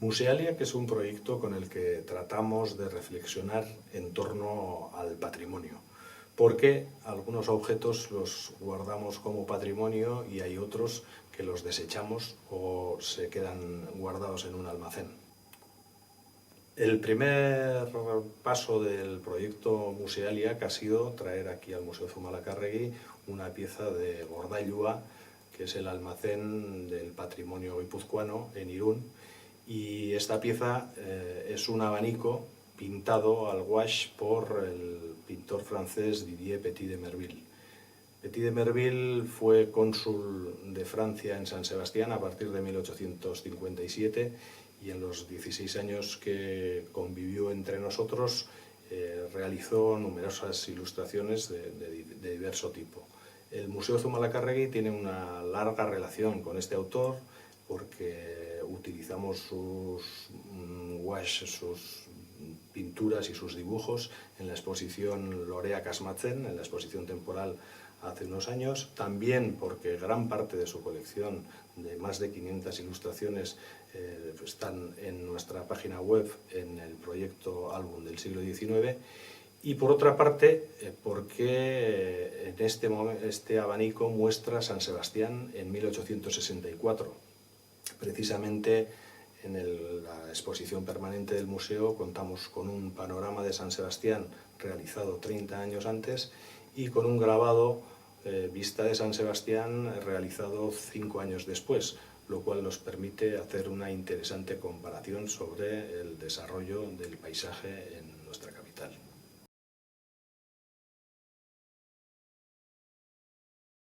Musealia, que es un proyecto con el que tratamos de reflexionar en torno al patrimonio, porque algunos objetos los guardamos como patrimonio y hay otros que los desechamos o se quedan guardados en un almacén. El primer paso del proyecto Musealia ha sido traer aquí al Museo Zumalacárregui una pieza de Gordailua, que es el almacén del patrimonio guipuzcoano en Irún, y esta pieza es un abanico pintado al gouache por el pintor francés Didier Petit de Merville. Petit de Merville fue cónsul de Francia en San Sebastián a partir de 1857 y en los 16 años que convivió entre nosotros realizó numerosas ilustraciones de diverso tipo. El Museo Zumalacárregui tiene una larga relación con este autor porque utilizamos sus gouaches, sus pinturas y sus dibujos en la exposición Loreak Asmatzen, en la exposición temporal hace unos años, también porque gran parte de su colección de más de 500 ilustraciones están en nuestra página web en el proyecto Álbum del siglo XIX, y por otra parte porque en este abanico muestra San Sebastián en 1864. Precisamente en la exposición permanente del museo contamos con un panorama de San Sebastián realizado 30 años antes y con un grabado Vista de San Sebastián realizado 5 años después, lo cual nos permite hacer una interesante comparación sobre el desarrollo del paisaje en